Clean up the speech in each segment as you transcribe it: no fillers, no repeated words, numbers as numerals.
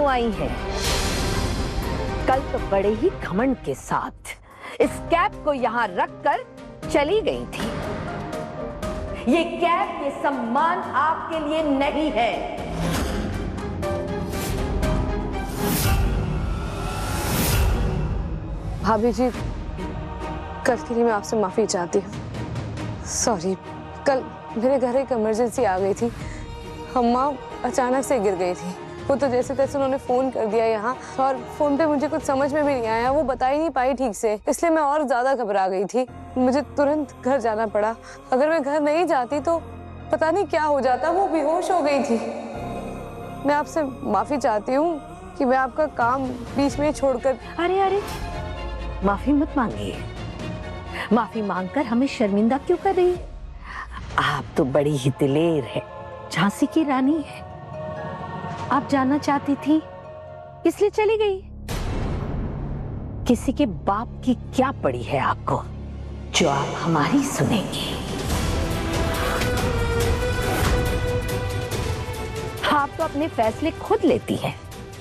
क्यों आई हैं? कल तो बड़े ही घमंड के साथ इस कैप को यहाँ रखकर चली गई थी। ये कैप, ये सम्मान आपके लिए नहीं है। भाभी जी, कल के लिए मैं आपसे माफी चाहती हूँ। सॉरी, कल मेरे घर एक इमरजेंसी आ गई थी। अम्मा अचानक से गिर गई थी। वो तो जैसे तैसे उन्होंने फोन कर दिया यहाँ, और फोन पे मुझे कुछ समझ में भी नहीं आया। वो बता ही नहीं पाई ठीक से, इसलिए मैं और ज्यादा घबरा गई थी। मुझे तुरंत घर जाना पड़ा। अगर मैं घर नहीं जाती तो पता नहीं क्या हो जाता। वो बेहोश हो गई थी। मैं आपसे माफी चाहती हूँ कि मैं आपका काम बीच में छोड़कर। अरे अरे, माफी मत मांगिए। माफी मांगकर हमें शर्मिंदा क्यों कर रही है? आप तो बड़ी ही दिलेर है, झांसी की रानी है। आप जानना चाहती थी इसलिए चली गई। किसी के बाप की क्या पड़ी है आपको जो आप हमारी सुनेंगी? आप तो अपने फैसले खुद लेती हैं।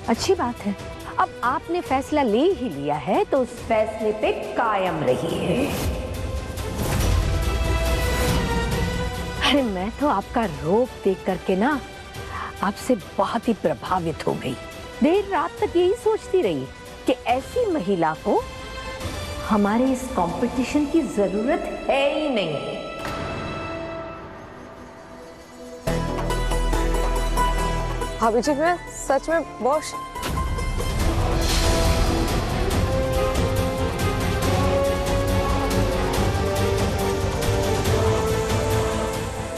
अच्छी बात है। अब आपने फैसला ले ही लिया है तो उस फैसले पे कायम रहिए। अरे मैं तो आपका रूप देख करके ना आपसे बहुत ही प्रभावित हो गई। देर रात तक यही सोचती रही कि ऐसी महिला को हमारे इस कंपटीशन की जरूरत है ही नहीं। भाभी जी, मैं सच में बहुत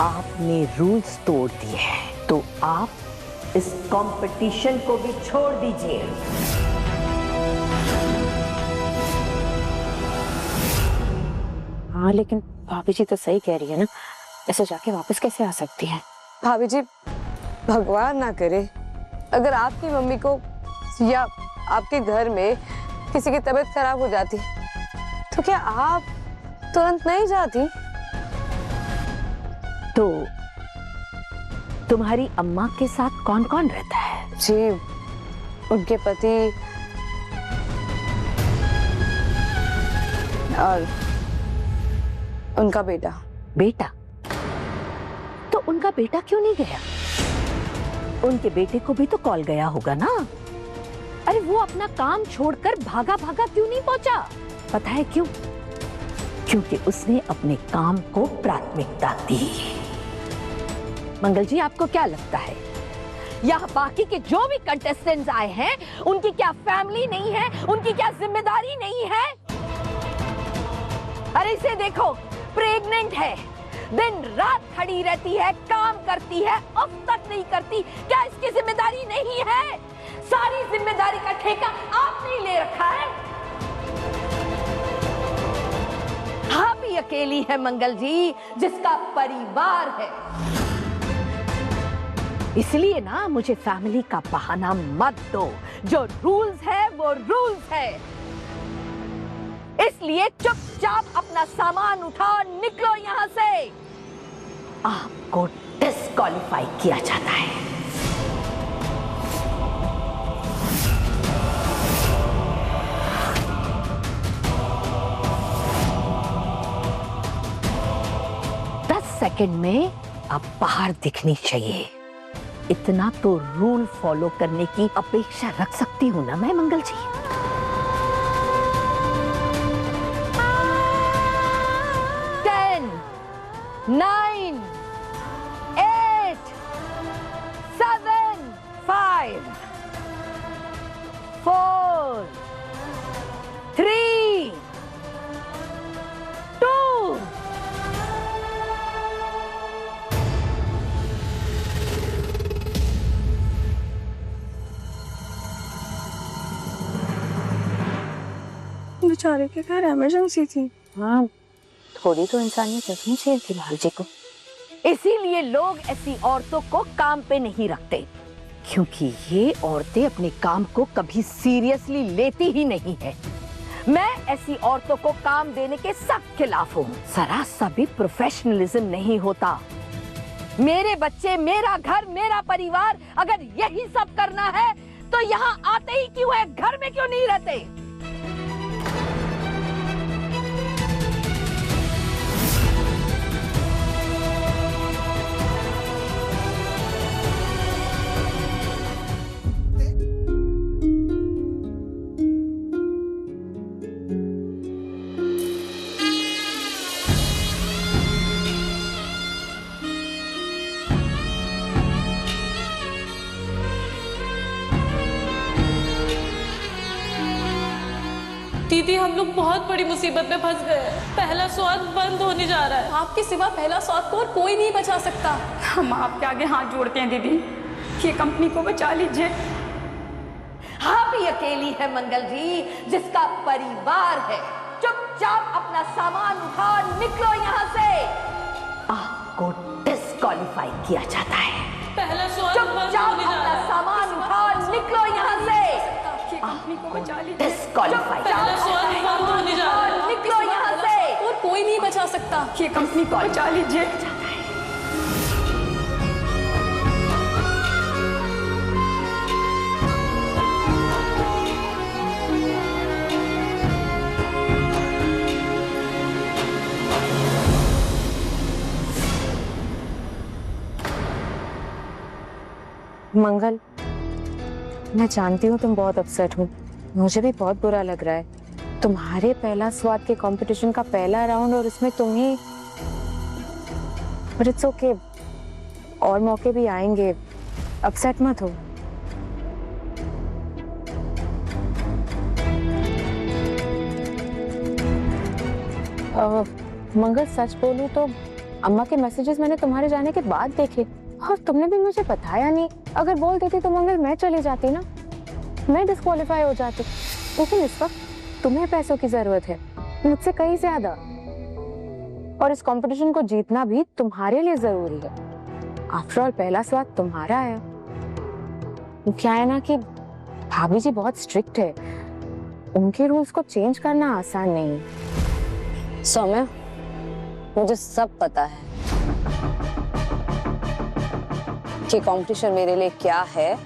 आपने रूल्स तोड़ दिए हैं तो आप इस कंपटीशन को भी छोड़ दीजिए। हाँ, लेकिन भाभी जी तो सही कह रही है ना, ऐसे जाके वापस कैसे आ सकती है? भाभी जी, भगवान ना करे अगर आपकी मम्मी को या आपके घर में किसी की तबीयत खराब हो जाती तो क्या आप तुरंत नहीं जाती? तो तुम्हारी अम्मा के साथ कौन कौन रहता है? जी, उनके पति और उनका बेटा। बेटा? तो उनका बेटा क्यों नहीं गया? उनके बेटे को भी तो कॉल गया होगा ना। अरे वो अपना काम छोड़कर भागा भागा क्यों नहीं पहुंचा? पता है क्यों? क्योंकि उसने अपने काम को प्राथमिकता दी। मंगल जी, आपको क्या लगता है यहाँ बाकी के जो भी कंटेस्टेंट्स आए हैं उनकी क्या फैमिली नहीं है? उनकी क्या जिम्मेदारी नहीं है? अरे इसे देखो, प्रेग्नेंट है, दिन रात खड़ी रहती है, काम करती है, अब तक नहीं करती। क्या इसकी जिम्मेदारी नहीं है? सारी जिम्मेदारी का ठेका आपने ही ले रखा है। आप ही अकेली है मंगल जी जिसका परिवार है। इसलिए ना मुझे फैमिली का बहाना मत दो। जो रूल्स है वो रूल्स है। इसलिए चुपचाप अपना सामान उठाओ, निकलो यहां से। आपको डिस्क्वालीफाई किया जाता है। सेकंड में आप बाहर दिखनी चाहिए। इतना तो रूल फॉलो करने की अपेक्षा रख सकती हूँ ना मैं मंगल जी। 10, 9, 8, 7, 5, 4, 3, 2। बेचारे के घर इमरजेंसी थी। हाँ, थोड़ी तो इंसानियत रखनी चाहिए थी लाल जी को। इसीलिए लोग ऐसी औरतों को काम पे नहीं रखते, क्योंकि ये औरतें अपने काम को कभी सीरियसली लेती ही नहीं है। मैं ऐसी औरतों को काम देने के सख्त खिलाफ हूँ। जरा सा भी प्रोफेशनलिज्म नहीं होता। मेरे बच्चे, मेरा घर, मेरा परिवार, अगर यही सब करना है तो यहाँ आते ही क्यों है? घर में क्यों नहीं रहते? दीदी, हम लोग बहुत बड़ी मुसीबत में फंस गए हैं। पहला स्वाद बंद होने जा रहा है। आपके सिवा पहला स्वाद को और कोई नहीं बचा सकता। हम आपके आगे हाथ जोड़ते हैं दीदी, ये कंपनी को बचा लीजिए। हाँ भी अकेली है मंगल जी, जिसका परिवार है। चुपचाप अपना सामान उठा निकलो यहाँ से। आपको डिस्क्वालीफाई किया जाता है। पहला स्वाद बंद चुपचाप होने जा अपना रहा है। सामान उठा निकलो यहाँ से। ये कंपनी को बचा लीजिए। डिस्क्वालीफाई। पहला स्वाद बंद होने जा रहा है। निकलो यहाँ से। और कोई नहीं बचा सकता। ये कंपनी को बचा लीजिए। मंगल, मैं जानती हूँ तुम बहुत अपसेट हो। मुझे भी बहुत बुरा लग रहा है। तुम्हारे पहला स्वाद के कंपटीशन का पहला राउंड और उसमें तुम ही। बट इट्स ओके, और मौके भी आएंगे। अपसेट मत हो। मंगल, सच बोलूं तो अम्मा के मैसेजेस मैंने तुम्हारे जाने के बाद देखे और तुमने भी मुझे बताया नहीं। अगर बोल देती तो मंगल मैं चली जाती ना, मैं डिस्क्वालीफाई हो जाती। लेकिन इस वक्त तुम्हें पैसों की जरूरत है, मुझसे कहीं ज्यादा। और इस कंपटीशन को जीतना भी तुम्हारे लिए जरूरी है। आफ्टर ऑल पहला स्वाद तुम्हारा है। क्या है ना कि भाभी जी बहुत स्ट्रिक्ट है, उनके रूल्स को चेंज करना आसान नहीं है। सौम्या, मुझे सब पता है कि कंपटीशन मेरे लिए क्या है,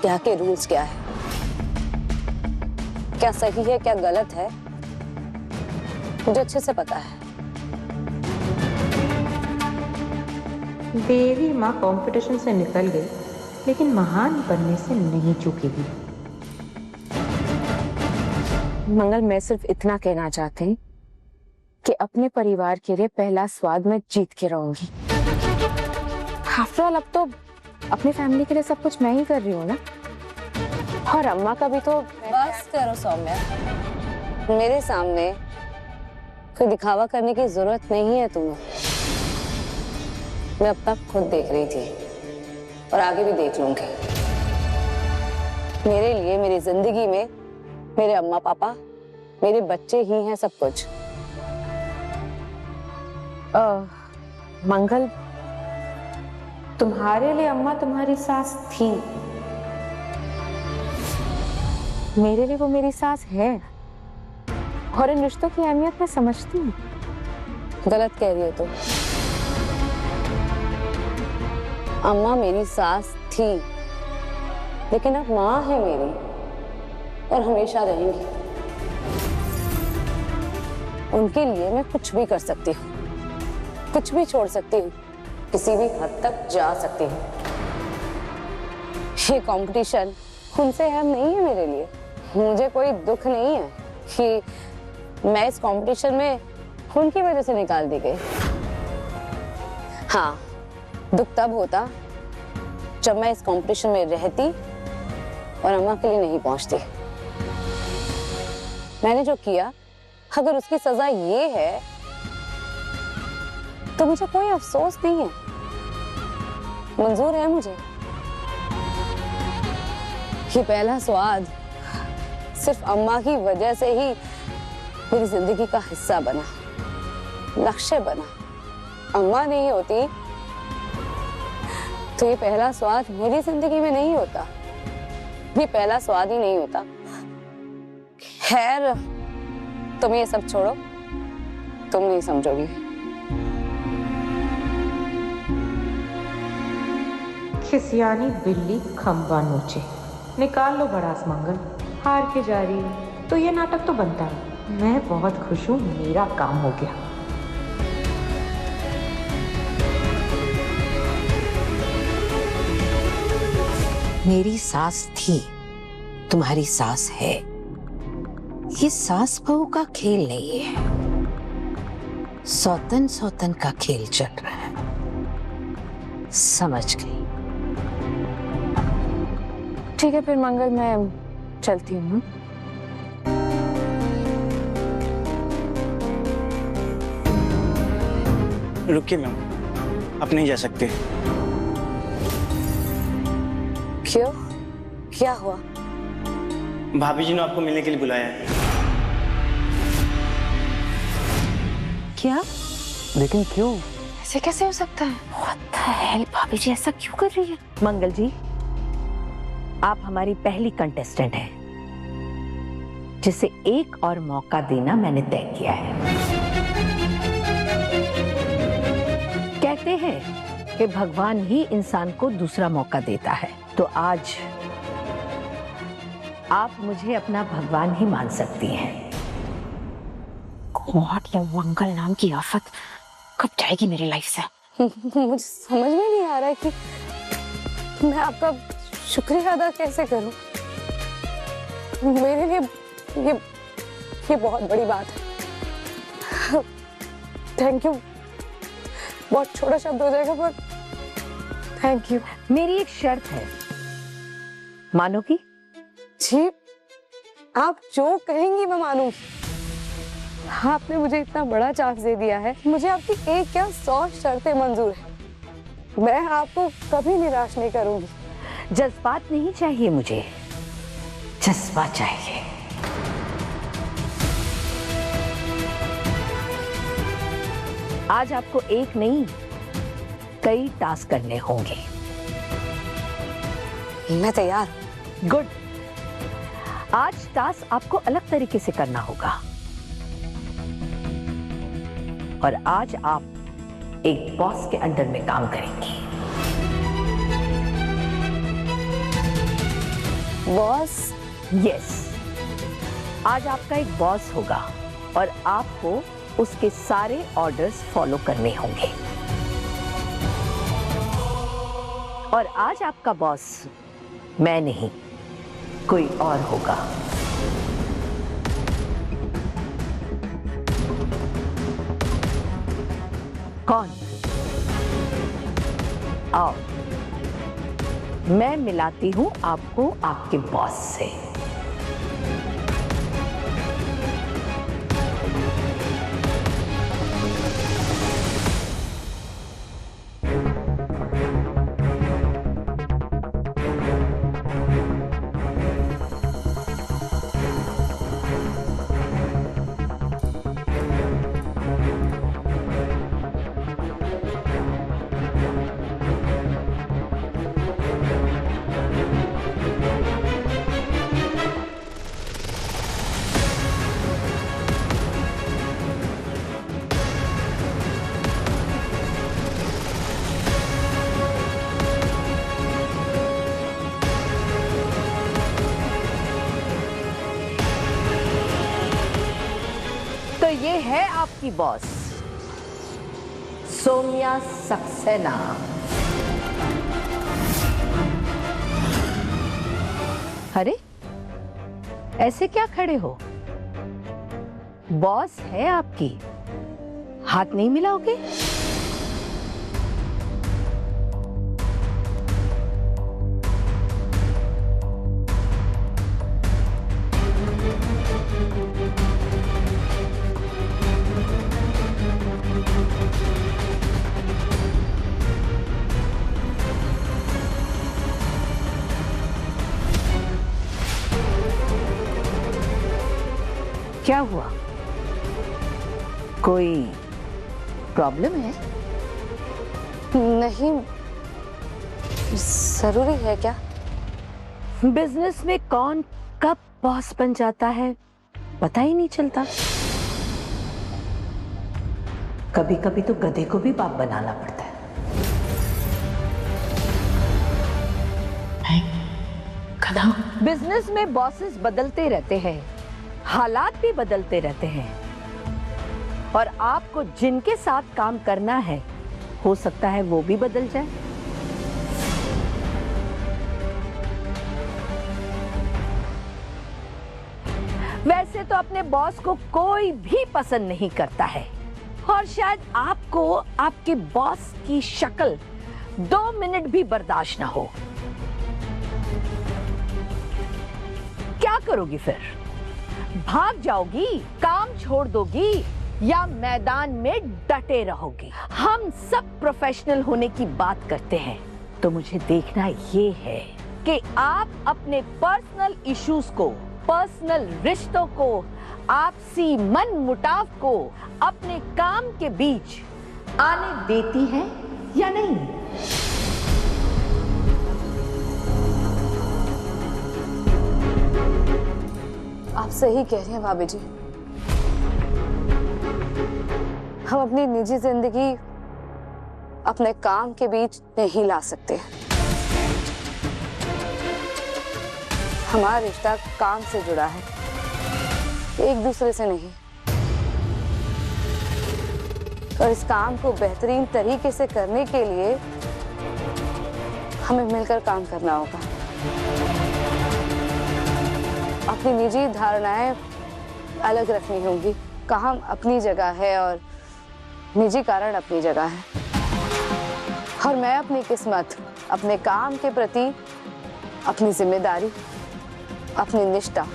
क्या के रूल्स क्या है, क्या सही है क्या गलत है, मुझे अच्छे से पता है। मेरी माँ कंपटीशन से निकल गई, लेकिन महान बनने से नहीं चूकेगी। मंगल, मैं सिर्फ इतना कहना चाहती हूँ कि अपने परिवार के लिए पहला स्वाद मैं जीत के रहूंगी। आफ्टर ऑल अब तो अपनी फैमिली के लिए सब कुछ मैं ही कर रही हूँ ना, और अम्मा का भी तो। बस करो सौम्या, मेरे सामने कोई दिखावा करने की जरूरत नहीं है तुम्हें। मैं अब तक खुद देख रही थी और आगे भी देख लूंगी। मेरे लिए मेरी जिंदगी में मेरे अम्मा पापा, मेरे बच्चे ही हैं सब कुछ। मंगल, तुम्हारे लिए अम्मा तुम्हारी सास थी, मेरे लिए वो मेरी सास है, और इन रिश्तों की अहमियत मैं समझती हूँ। गलत कह रही हो तुम। अम्मा मेरी सास थी, लेकिन अब माँ है मेरी और हमेशा रहेंगी। उनके लिए मैं कुछ भी कर सकती हूँ, कुछ भी छोड़ सकती हूँ, किसी भी हद तक जा सकती हूँ। ये कंपटीशन उनसे अहम नहीं है मेरे लिए। मुझे कोई दुख नहीं है कि मैं इस कंपटीशन में उनकी वजह से निकाल दी गई। हाँ, दुख तब होता जब मैं इस कंपटीशन में रहती और अम्मा के लिए नहीं पहुंचती। मैंने जो किया, अगर उसकी सजा ये है तो मुझे कोई अफसोस नहीं है, मंजूर है मुझे। ये पहला स्वाद सिर्फ अम्मा की वजह से ही मेरी जिंदगी का हिस्सा बना, लक्ष्य बना। अम्मा नहीं होती तो ये पहला स्वाद मेरी जिंदगी में नहीं होता, ये पहला स्वाद ही नहीं होता। खैर, तुम ये सब छोड़ो, तुम नहीं समझोगी। खिसियानी बिल्ली खंबा नोचे। निकाल लो भड़ास मंगल, हार के जा रही हो तो ये नाटक तो बनता है। मैं बहुत खुश हूँ, मेरा काम हो गया। मेरी सास थी, तुम्हारी सास है। ये सास बहू का खेल नहीं है, सौतन सौतन का खेल चल रहा है। समझ गई? ठीक है फिर मंगल, मैं चलती हूँ। रुकिए मैम, आप नहीं जा सकते। क्यों? क्या हुआ? भाभी जी ने आपको मिलने के लिए बुलाया है। क्या? लेकिन क्यों? ऐसे कैसे हो सकता है? What the hell? भाभी जी ऐसा क्यों कर रही है? मंगल जी, आप हमारी पहली कंटेस्टेंट हैं, जिसे एक और मौका देना मैंने तय किया है। कहते हैं कि भगवान ही इंसान को दूसरा मौका देता है, तो आज आप मुझे अपना भगवान ही मान सकती हैं। गॉड, ये मंगल नाम की आफत कब जाएगी मेरी लाइफ से? मुझे समझ में नहीं आ रहा है कि मैं आपका शुक्रिया अदा कैसे करूं। मेरे लिए ये बहुत बड़ी बात है। थैंक यू, बहुत छोटा शब्द हो जाएगा पर थैंक यू। मेरी एक शर्त है, मानोगी? जी, आप जो कहेंगी मैं मानूंगी। आपने मुझे इतना बड़ा चांस दे दिया है, मुझे आपकी एक क्या 100 शर्तें मंजूर है। मैं आपको कभी निराश नहीं करूंगी। जज्बात नहीं चाहिए मुझे, जज्बा चाहिए। आज आपको एक नहीं, कई टास्क करने होंगे। मैं तैयार। गुड। आज टास्क आपको अलग तरीके से करना होगा, और आज आप एक बॉस के अंडर में काम करेंगी। बॉस? यस, आज आपका एक बॉस होगा और आपको उसके सारे ऑर्डर्स फॉलो करने होंगे। और आज आपका बॉस मैं नहीं, कोई और होगा। कौन? आओ, मैं मिलाती हूं आपको आपके बॉस से। तो ये है आपकी बॉस, सोम्या सक्सेना। अरे ऐसे क्या खड़े हो? बॉस है आपकी, हाथ नहीं मिलाओगे? क्या हुआ? कोई प्रॉब्लम है? नहीं, जरूरी है क्या? बिजनेस में कौन कब बॉस बन जाता है पता ही नहीं चलता। कभी कभी तो गधे को भी बाप बनाना पड़ता है। मैं कदम। बिजनेस में बॉसेस बदलते रहते हैं, हालात भी बदलते रहते हैं, और आपको जिनके साथ काम करना है हो सकता है वो भी बदल जाए। वैसे तो अपने बॉस को कोई भी पसंद नहीं करता है, और शायद आपको आपके बॉस की शक्ल 2 मिनट भी बर्दाश्त ना हो। क्या करोगी फिर? भाग जाओगी, काम छोड़ दोगी, या मैदान में डटे रहोगी? हम सब प्रोफेशनल होने की बात करते हैं, तो मुझे देखना ये है कि आप अपने पर्सनल इश्यूज को, पर्सनल रिश्तों को, आपसी मन मुटाव को अपने काम के बीच आने देती हैं या नहीं? आप सही कह रही हैं भाभी जी। हम अपनी निजी जिंदगी अपने काम के बीच नहीं ला सकते। हमारा रिश्ता काम से जुड़ा है, एक दूसरे से नहीं। और इस काम को बेहतरीन तरीके से करने के लिए हमें मिलकर काम करना होगा। अपनी निजी धारणाएं अलग रखनी होंगी। काम अपनी जगह है और निजी कारण अपनी जगह है। और मैं अपनी किस्मत, अपने काम के प्रति अपनी जिम्मेदारी, अपनी निष्ठा,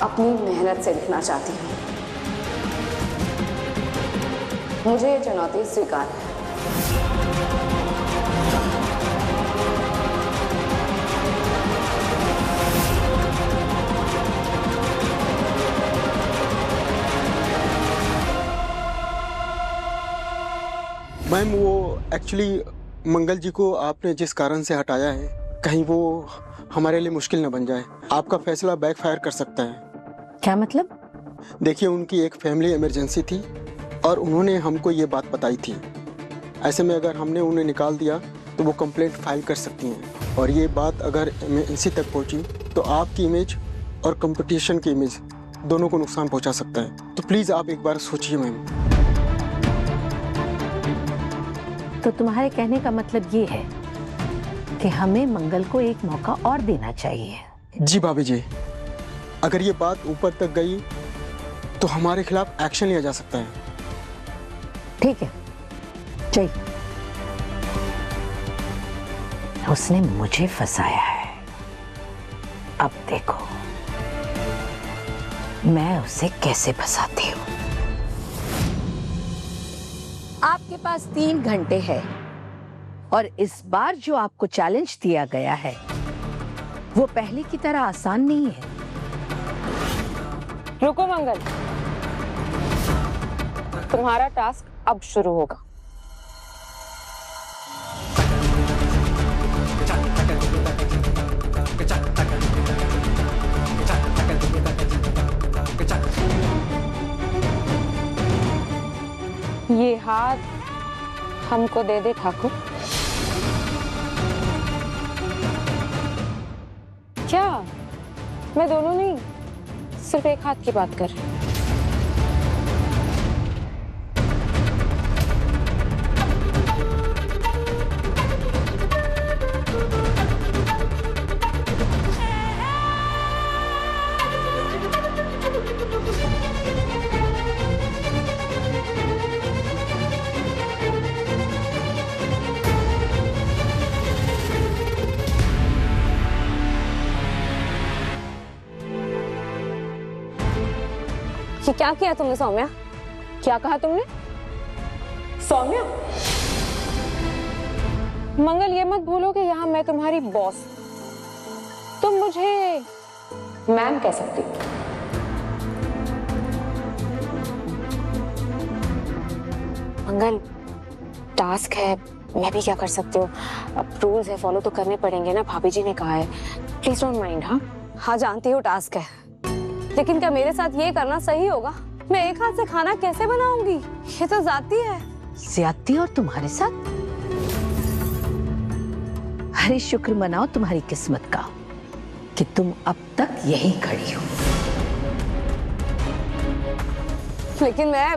अपनी मेहनत से लिखना चाहती हूँ। मुझे ये चुनौती स्वीकार है। मैम, वो एक्चुअली मंगल जी को आपने जिस कारण से हटाया है, कहीं वो हमारे लिए मुश्किल न बन जाए। आपका फैसला बैकफायर कर सकता है। क्या मतलब? देखिए, उनकी एक फैमिली इमरजेंसी थी और उन्होंने हमको ये बात बताई थी। ऐसे में अगर हमने उन्हें निकाल दिया तो वो कंप्लेंट फाइल कर सकती हैं, और ये बात अगर एमएनसी तक पहुंची तो आपकी इमेज और कंपटीशन की इमेज दोनों को नुकसान पहुंचा सकता है। तो प्लीज़ आप एक बार सोचिए मैम। तो तुम्हारे कहने का मतलब ये है कि हमें मंगल को एक मौका और देना चाहिए? जी भाभी जी, अगर ये बात ऊपर तक गई तो हमारे खिलाफ एक्शन लिया जा सकता है। ठीक है, चाहिए। उसने मुझे फंसाया है, अब देखो मैं उसे कैसे फंसाती हूँ। आपके पास 3 घंटे है, और इस बार जो आपको चैलेंज दिया गया है वो पहले की तरह आसान नहीं है। रुको मंगल, तुम्हारा टास्क अब शुरू होगा। ये हाथ हमको दे दे ठाकुर। क्या? मैं दोनों नहीं, सिर्फ एक हाथ की बात कर रही हूँ। ये क्या किया तुमने सौम्या? क्या कहा तुमने? सौम्या? मंगल, ये मत भूलो कि यहाँ मैं तुम्हारी बॉस, तुम मुझे मैम कह सकती हो। मंगल, टास्क है, मैं भी क्या कर सकती हूँ। अब रूल्स है, फॉलो तो करने पड़ेंगे ना, भाभी जी ने कहा है। Please don't mind. हाँ हाँ, जानती हूँ टास्क है, लेकिन क्या मेरे साथ ये करना सही होगा? मैं एक हाथ से खाना कैसे बनाऊंगी? ये तो जाती है। ज्यादती? और तुम्हारे साथ? अरे शुक्र मनाओ तुम्हारी किस्मत का कि तुम अब तक यहीं खड़ी हो। लेकिन मैं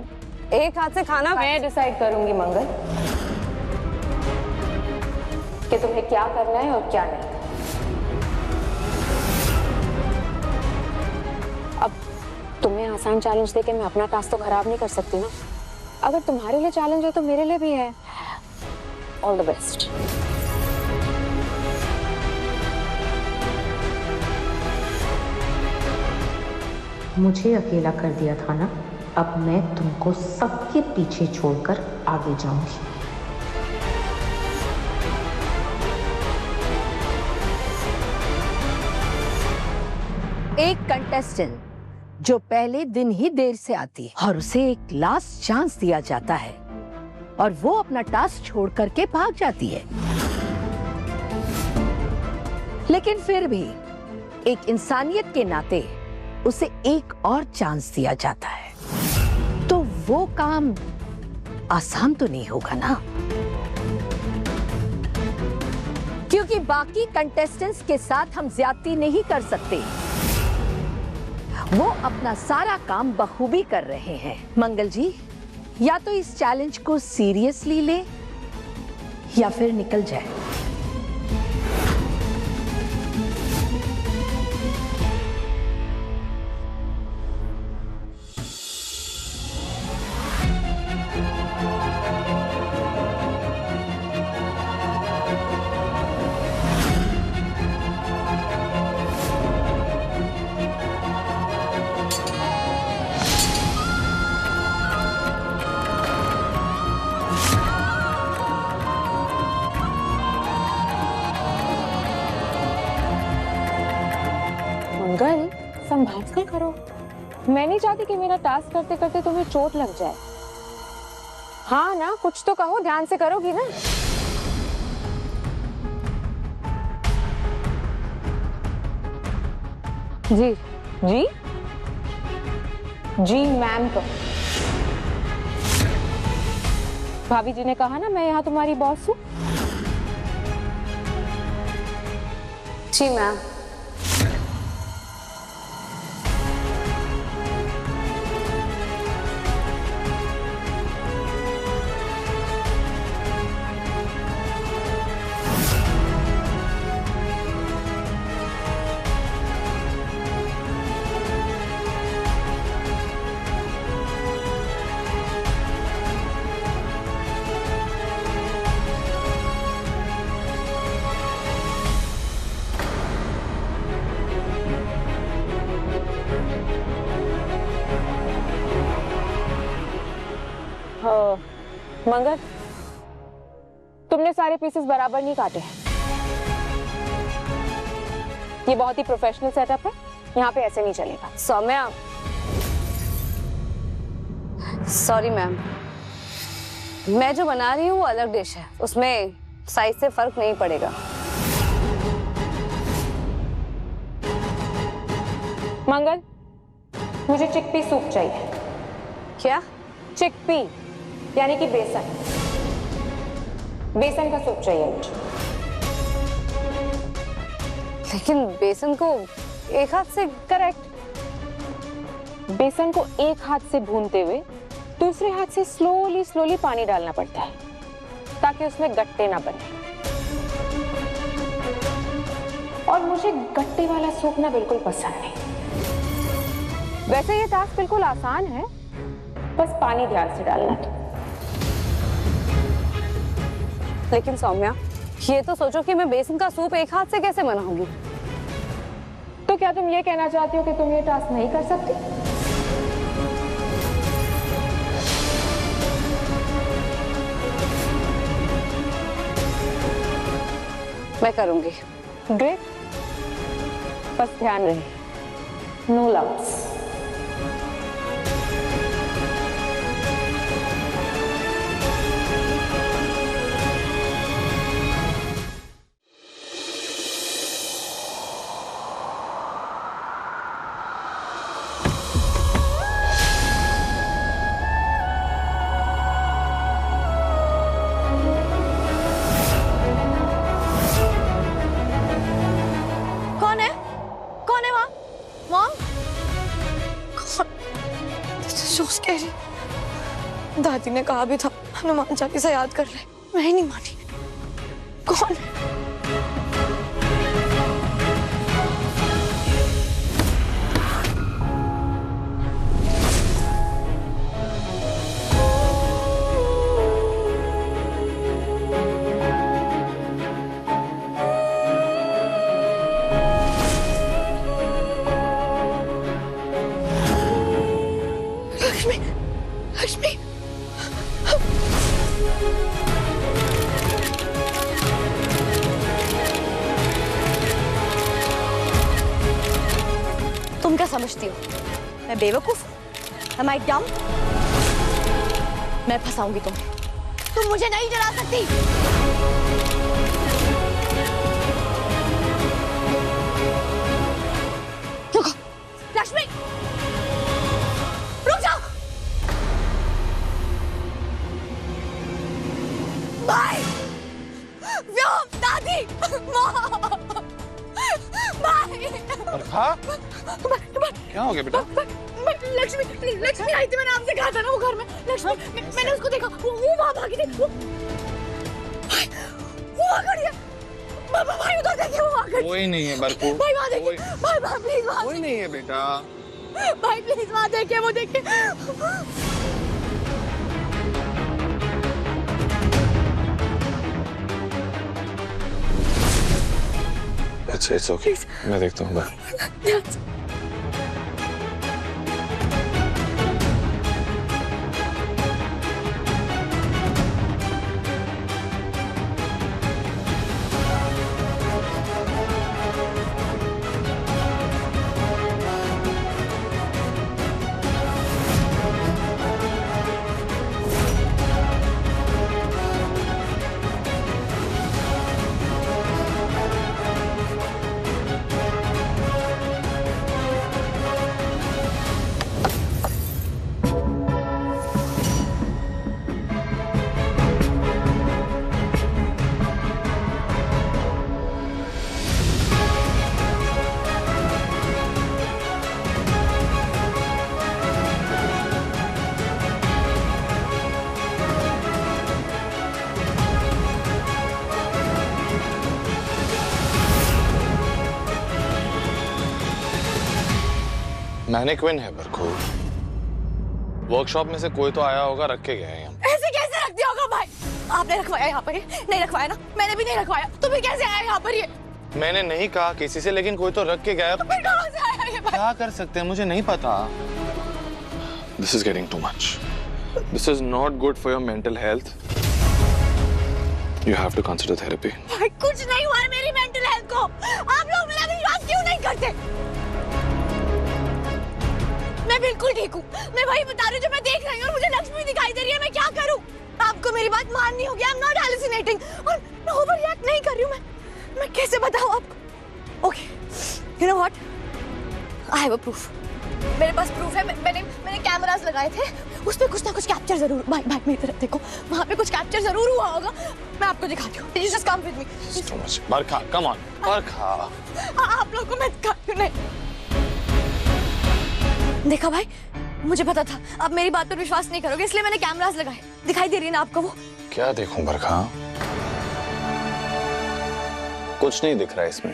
एक हाथ से खाना मैं डिसाइड करूंगी मंगल कि तुम्हें क्या करना है और क्या नहीं। अब तुम्हें आसान चैलेंज देके मैं अपना टास्क तो खराब नहीं कर सकती ना। अगर तुम्हारे लिए चैलेंज है तो मेरे लिए भी है। All the best. मुझे अकेला कर दिया था ना, अब मैं तुमको सबके पीछे छोड़कर आगे जाऊंगी। एक कंटेस्टेंट जो पहले दिन ही देर से आती है और उसे एक लास्ट चांस दिया जाता है और वो अपना टास्क छोड़ करके भाग जाती है, लेकिन फिर भी एक इंसानियत के नाते उसे एक और चांस दिया जाता है, तो वो काम आसान तो नहीं होगा ना, क्योंकि बाकी कंटेस्टेंट्स के साथ हम ज्यादती नहीं कर सकते। वो अपना सारा काम बखूबी कर रहे हैं। मंगल जी, या तो इस चैलेंज को सीरियसली ले या फिर निकल जाए। मंगल, संभाल कर करो। मैं नहीं चाहती कि मेरा टास्क करते करते तुम्हें चोट लग जाए। हाँ ना, कुछ तो कहो, ध्यान से करोगी ना। जी जी जी मैम। तो भाभी जी ने कहा ना मैं यहाँ तुम्हारी बॉस हूँ। जी मैम। मंगल, तुमने सारे पीसेस बराबर नहीं काटे हैं। ये बहुत ही प्रोफेशनल सेटअप है, यहाँ पे ऐसे नहीं चलेगा। सौम्या, सॉरी मैम, मैं जो बना रही हूँ वो अलग डिश है, उसमें साइज से फर्क नहीं पड़ेगा। मंगल, मुझे चिकपी सूप चाहिए। क्या? चिकपी यानी कि बेसन। बेसन का सूप चाहिए मुझे। लेकिन बेसन को एक हाथ से? करेक्ट। बेसन को एक हाथ से भूनते हुए दूसरे हाथ से स्लोली स्लोली पानी डालना पड़ता है ताकि उसमें गट्टे ना बने। और मुझे गट्टे वाला सूप ना बिल्कुल पसंद नहीं। वैसे ये टास्क बिल्कुल आसान है, बस पानी ध्यान से डालना है। लेकिन सौम्या, ये तो सोचो कि मैं बेसन का सूप एक हाथ से कैसे बनाऊंगी? तो क्या तुम ये कहना चाहती हो कि तुम ये टास्क नहीं कर सकती? मैं करूंगी। ग्रेट, बस ध्यान रहे, no loves. Mom so scary. दादी ने कहा भी था हनुमान चालीसा याद कर ले, मैं ही नहीं मानी। कौन है? लक्ष्मी, लक्ष्मी। तुम क्या समझती हो मैं बेवकूफ हूँ? Am I dumb? मैं फंसाऊंगी तुम्हें, तुम मुझे नहीं डरा सकती। रुको लक्ष्मी, रुक जाओ। भाई, व्योम, दादी, माँ, भाई। बरखा, क्या हो गया बेटा? लक्ष्मी, लक्ष्मी आई थी, मैंने आपसे कहा था ना वो घर में। लक्ष्मी, मैंने उसको देखा, वो वहाँ भागी थी। वो वहाँ खड़ी है। भाई उधर देखिए, वो वहाँ खड़ी। कोई नहीं है बरखू। भाई वहाँ देखिए, भाई प्लीज वहाँ। कोई नहीं है बेटा। भाई प्लीज वहाँ देखिए, वो देखिए। It's okay. मैं देखता हूँ बाय। मैनिक्विन है बरखू। वर्कशॉप में से कोई तो आया होगा, रख के गया है यहाँ। ऐसे कैसे रख दिया होगा भाई? आपने रखवाया यहाँ पर? नहीं रखवाया ना, मैंने भी नहीं रखवाया, तो फिर कैसे आया यहाँ पर ये? मैंने नहीं कहा किसी से, लेकिन कोई तो रख के गया। तो फिर कहाँ से आया ये भाई? क्या कर सकते हैं, मुझे नहीं पता। This is getting too much. This is not good for your mental health. You have to consider therapy. भाई कुछ नहीं हुआ है मेरी मेंटल हेल्थ को। आप लोग मेरा विश्वास क्यों नहीं करते? मैं बिल्कुल ठीक हूँ, मैं वही बता रही हूँ जो मैं देख रही हूँ, और मुझे लक्ष्मी दिखाई दे रही है। मैं क्या करूँ? आपको मेरी बात माननी होगी। I'm not hallucinating, और मैं ओवर रिएक्ट नहीं कर रही हूँ। मैं कैसे बताऊँ आपको? Okay, you know what? I have a proof. मेरे पास प्रूफ है। मैंने कैमरास लगाए थे, उस पे कुछ ना कुछ कैप्चर जरूर। भाई मेरी तरफ देखो, वहाँ पे कुछ कैप्चर जरूर हुआ होगा। मैं आपको दिखाती हूँ। You just come with me. Too much. Barkha, come on. बरखा। आप लोगों को मैं दिखाती हूँ। नहीं देखा भाई, मुझे पता था आप मेरी बात पर विश्वास नहीं करोगे, इसलिए मैंने कैमरास लगाए। दिखाई दे रही है ना आपको वो? क्या देखूं बरखा? कुछ नहीं दिख रहा इसमें,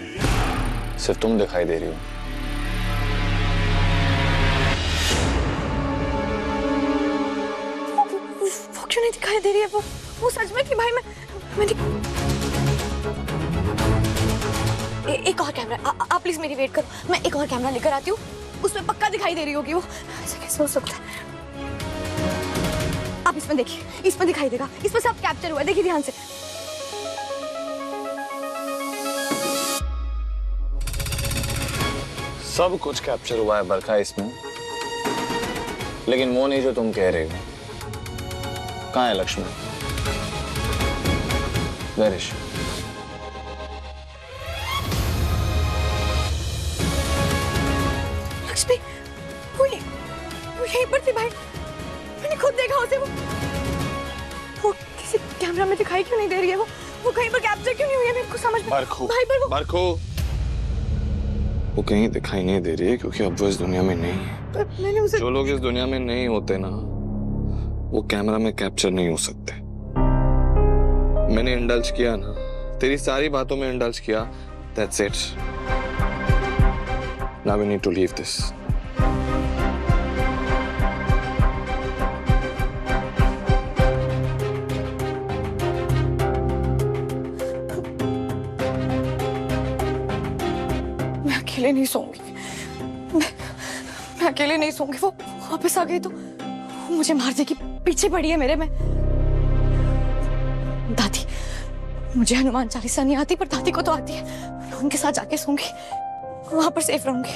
सिर्फ तुम दिखाई दे रही हो। वो क्यों नहीं दिखाई दे रही है? वो सच में कि भाई मैंने एक और कैमरा। आप प्लीज मेरी वेट करो, मैं एक और कैमरा लेकर आती हूँ, उसमें पक्का दिखाई दे रही होगी वो। ऐसे कैसे हो सकता है? आप इसमें देखिए, इसमें दिखाई देगा, इसमें सब कैप्चर हुआ है। देखिए ध्यान से। सब कुछ कैप्चर हुआ है बरखा इसमें, लेकिन वो नहीं जो तुम कह रहे हो। कहाँ है Lakshmi? Where is she? Lakshmi वो यहीं पर थी भाई, मैंने खुद देखा उसे। वो किसी कैमरा में दिखाई क्यों नहीं दे रही है? वो कहीं पर कैप्चर क्यों नहीं हुई है? मेरे को समझ में। बरखू, भाई पर वो बरखू, वो कहीं दिखाई नहीं दे रही है क्योंकि अब वो इस दुनिया में नहीं है। मैंने उसे जो लोग इस दुनिया में नहीं होते ना, वो कैमरा में कैप्चर नहीं हो सकते। मैंने इंडल्ज किया ना, तेरी सारी बातों में इंडल्ज किया। That's it. Now we need to leave this. मैं अकेले नहीं सोऊंगी। मैं अकेले नहीं सोऊंगी। वो वापस आ गई तो वो मुझे मार देगी। पीछे पड़ी है मेरे में। दादी, मुझे हनुमान चालीसा नहीं आती पर दादी को तो आती है। मैं उनके साथ जाके सोऊंगी, वहां पर सेफ रहूंगी।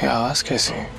ये आवाज कैसी है?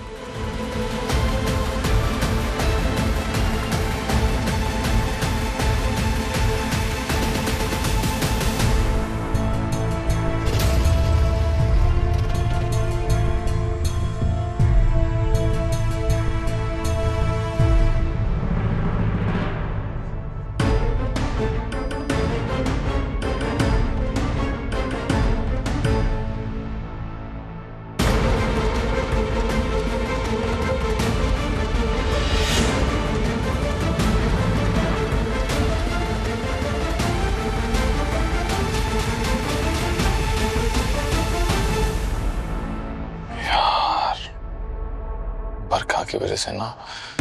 बरखा की वजह से ना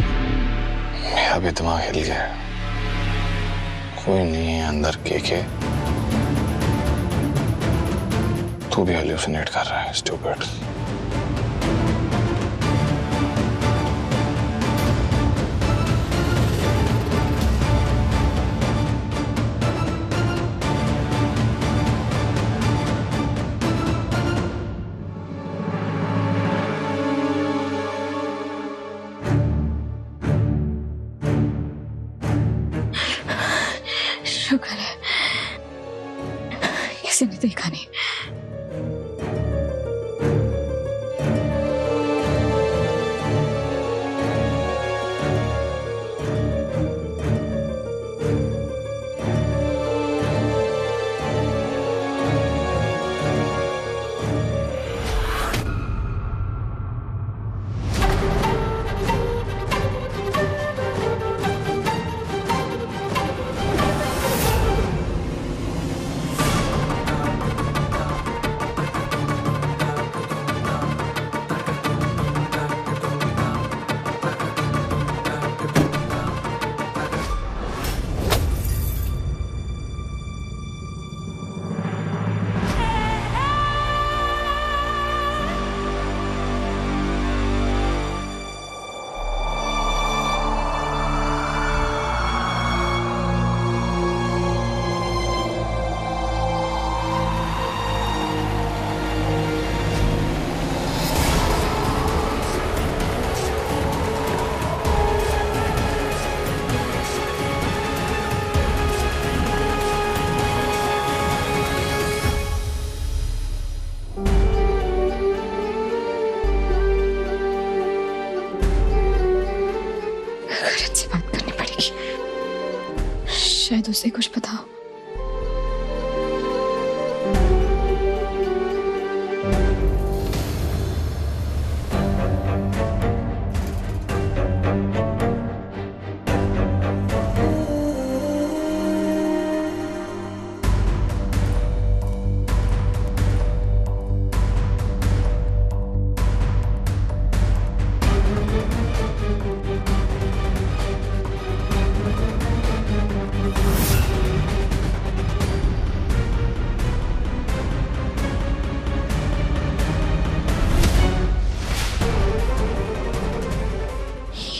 मेरा भी दिमाग हिल गया। कोई नहीं है अंदर के तू भी हेलुसिनेट कर रहा है। स्टूपिड। शुक्र है किसी ने देखा नहीं। से बात करनी पड़ेगी, शायद उसे कुछ पता हो।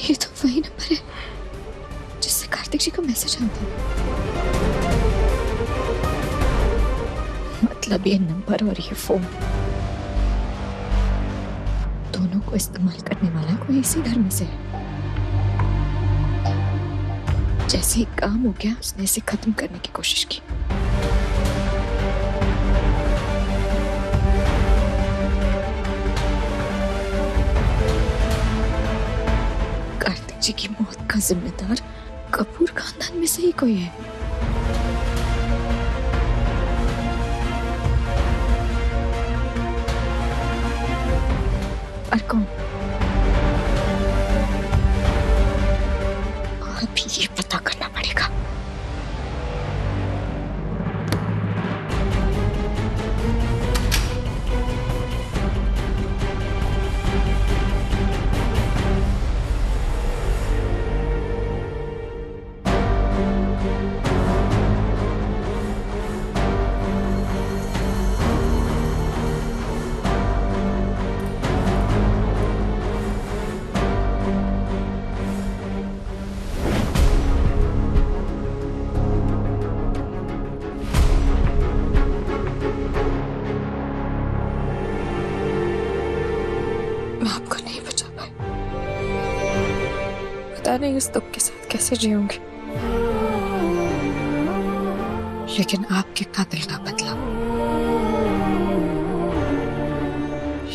ये तो वही नंबर है जिससे कार्तिक जी को मैसेज आता है। मतलब ये नंबर और ये फोन दोनों को इस्तेमाल करने वाला कोई इसी घर में से है। जैसे ही काम हो गया उसने इसे खत्म करने की कोशिश की। कार्तिक जी की मौत का जिम्मेदार कपूर खानदान में से ही कोई है। और कौन? अभी ये पता करना पड़ेगा। मैं आपको नहीं बचा पाई। पता नहीं उस दुख के साथ कैसे जीऊंगी, लेकिन आपके कातिल का बदला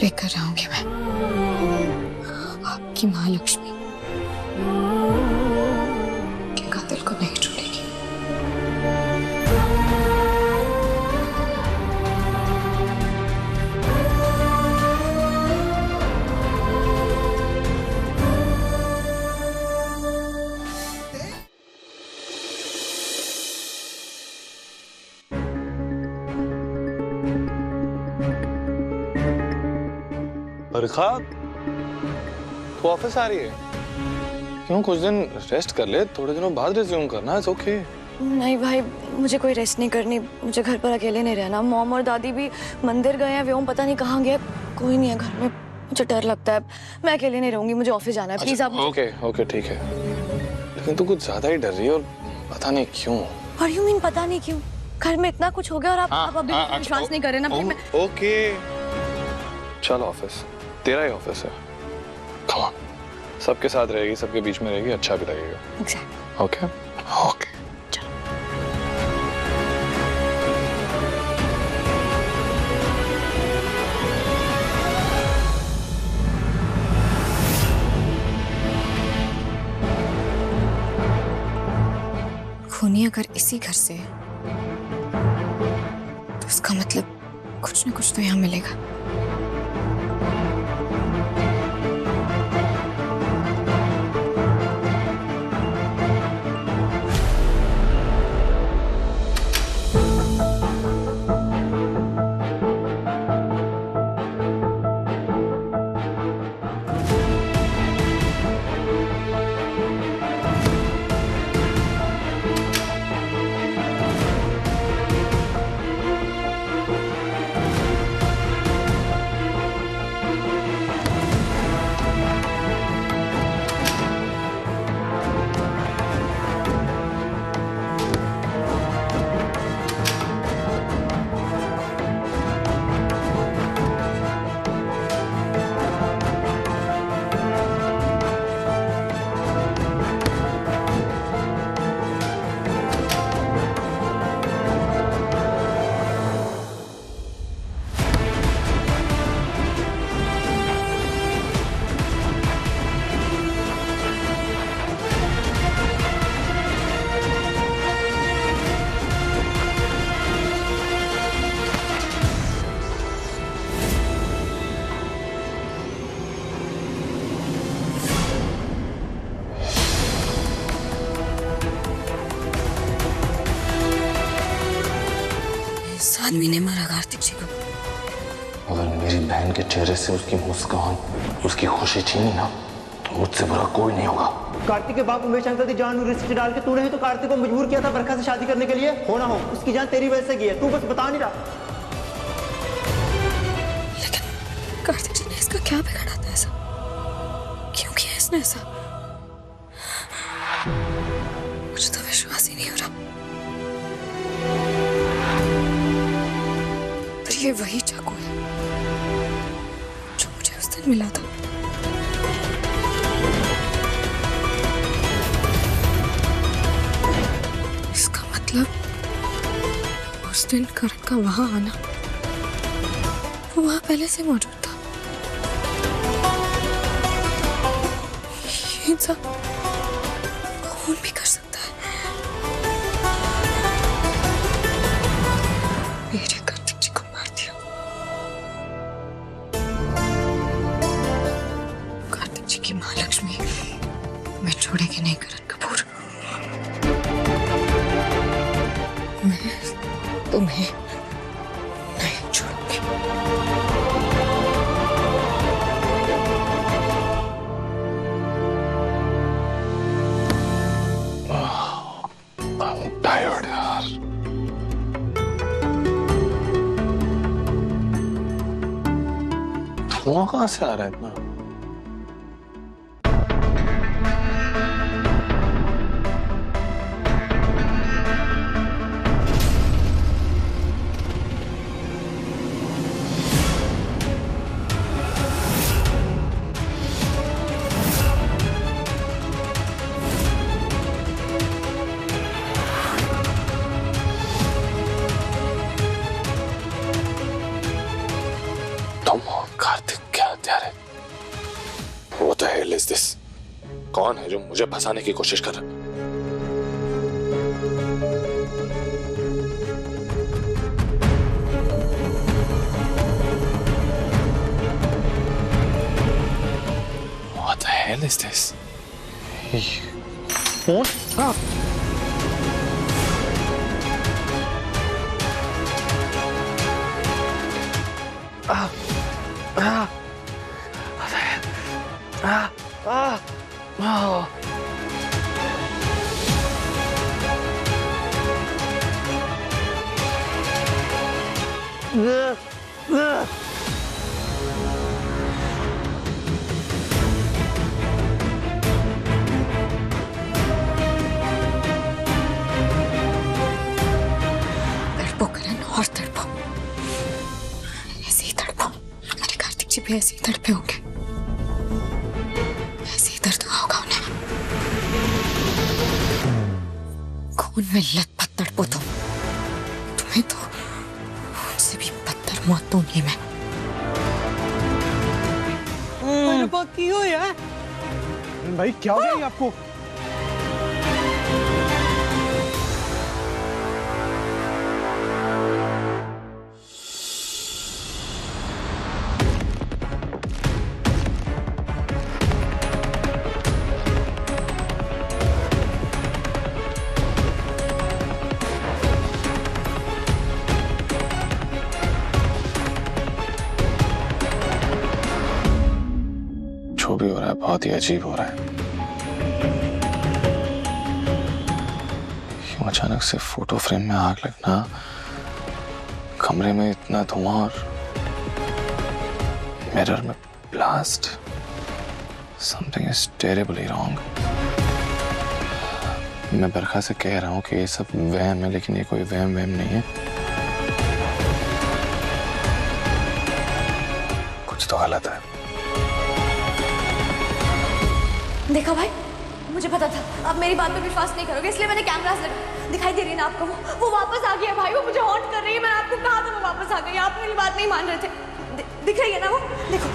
लेकर आऊंगी मैं। आपकी माँ लक्ष्मी के कातिल को नहीं छोड़ेगी। बरखा, तू ऑफिस आ रही है? क्यों, कुछ दिन रेस्ट कर ले, थोड़े दिनों बाद रिज्यूम करना। It's okay. नहीं भाई, मुझे कोई रेस्ट नहीं करनी। मुझे घर पर अकेले नहीं रहना। मॉम और दादी भी मंदिर गए हैं, व्योम पता नहीं कहाँ गया। कोई नहीं है घर में, मुझे डर लगता है। मैं अकेले नहीं रहूंगी, मुझे ऑफिस जाना है। प्लीज आप। ओके ओके ठीक है, लेकिन तू कुछ ज्यादा ही डर रही है और पता नहीं क्यों। What do you mean पता नहीं क्यों? घर में इतना कुछ हो गया और आप अभी विश्वास नहीं कर रहे ना। ओके चल, ऑफिस तेरा ही ऑफिस है। कम ऑन, सबके साथ रहेगी, सबके बीच में रहेगी, अच्छा भी लगेगा। Exactly. ओके ओके खूनी अगर इसी घर से है तो इसका मतलब कुछ न कुछ तो यहाँ मिलेगा। आदमी ने मारा कार्तिक जी को। अगर मेरी बहन के चेहरे से उसकी मुस्कान, उसकी खुशी छीनी ना, तो मुझसे बुरा कोई नहीं होगा। कार्तिक के बाप उमेश अंकल की जान रिस्क डाल के तूने ही तो कार्तिक को मजबूर किया था बरखा से शादी करने के लिए। हो ना हो, उसकी जान तेरी वजह से गई है, तू बस बता नहीं रहा। लेकिन कार्तिक जी ने इसका क्या बिगाड़ा था ऐसा? क्यों किया इसने ऐसा? मुझे तो विश्वास ही नहीं हो रहा। पर ये वही चाकू है जो मुझे उस दिन मिला था। मतलब उस दिन करण का वहां आना, वो वहां पहले से मौजूद था। ये इंसान कौन भी कर सकता है। मेरे कार्तिक जी को मार दिया। कार्तिक जी की माँ लक्ष्मी मैं छोड़ेगी नहीं करण कपूर। मैं तुम्हें नहीं छोड़ूंगी। I'm tired यार। धुआं कहाँ से आ रहा है इतना? तुम और कार्तिक क्या हत्यारे? What the hell is this? कौन है जो मुझे फंसाने की कोशिश कर रहा है? What the hell is this? Phone? हाँ। तड़पो करण और तड़पो, ऐसे ही तड़पो। मेरे कार्तिक जी भी ऐसे ही तड़पे होंगे, ऐसे ही दर्द हुआ होगा उन्हें। खून में लथपथ तड़पो तुम। तुम्हें तो उनसे भी बदतर मौत दूंगी मैं। क्यों यार? भाई क्या हो गया आपको? जो भी हो रहा है बहुत ही अजीब हो रहा है। क्यों अचानक से फोटो फ्रेम में आग लगना, कमरे में इतना धुआं और मिरर में blast. Something is terribly wrong. मैं बरखा से कह रहा हूँ कि ये सब वहम है, लेकिन ये कोई वहम नहीं है। कुछ तो गलत है। देखा भाई, मुझे पता था आप मेरी बात पे विश्वास नहीं करोगे, इसलिए मैंने कैमरास लगा। दिखाई दे रही है ना आपको? वो वापस आ गया भाई, वो मुझे हॉन्ट कर रही है। मैंने आपको कहा था वो वापस आ गई, आप मेरी बात नहीं मान रहे थे। दिख रही है ना वो? देखो।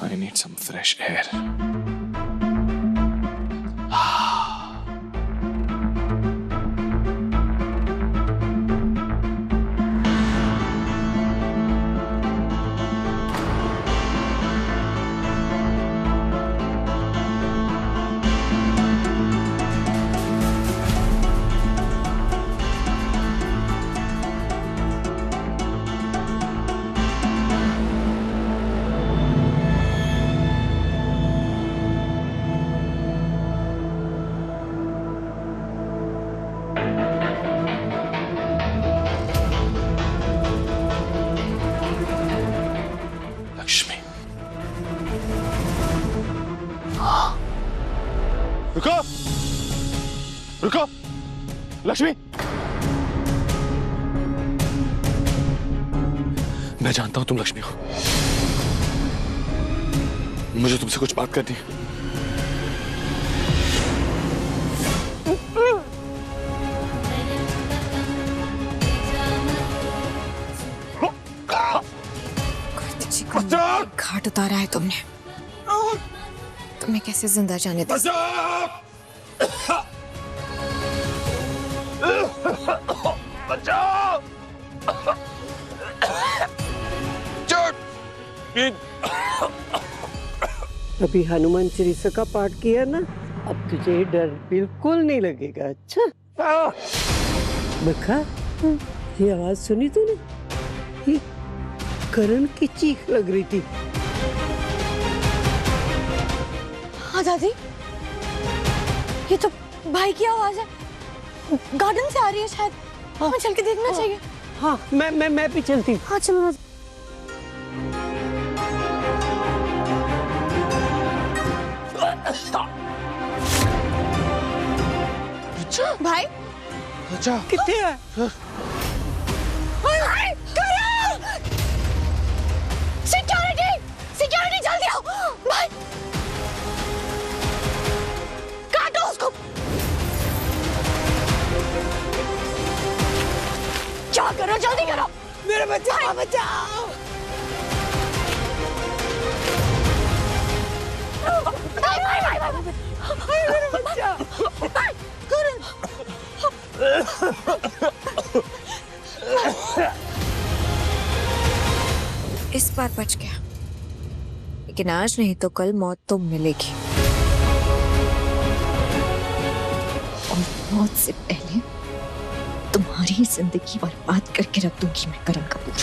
I need some fresh air. रुको, रुको, लक्ष्मी, मैं जानता हूं तुम लक्ष्मी हो। मुझे तुमसे कुछ बात करनी है। घाट उतारा है तुमने, तुम्हें कैसे जिंदा जाने दे? अभी हनुमान चालीसा का पाठ किया ना, अब तुझे डर बिल्कुल नहीं लगेगा। अच्छा बखा, ये आवाज सुनी तूने? ये करण की चीख लग रही थी। हाँ दादी, ये तो भाई की आवाज है, गार्डन से आ रही है शायद। हमें चल के देखना चाहिए। हाँ मैं भी चलती हूँ। हाँ चलो। भाई अच्छा कितने है? सिक्योरिटी सिक्योरिटी जल्दी आओ भाई, काटो उसको। क्या करो, जल्दी करो। मेरा बच्चा बचाओ। मेरा बच्चा। इस बार बच गया, लेकिन आज नहीं तो कल मौत तो मिलेगी, और मौत से पहले तुम्हारी जिंदगी बर्बाद करके रख दूंगी मैं करण कपूर।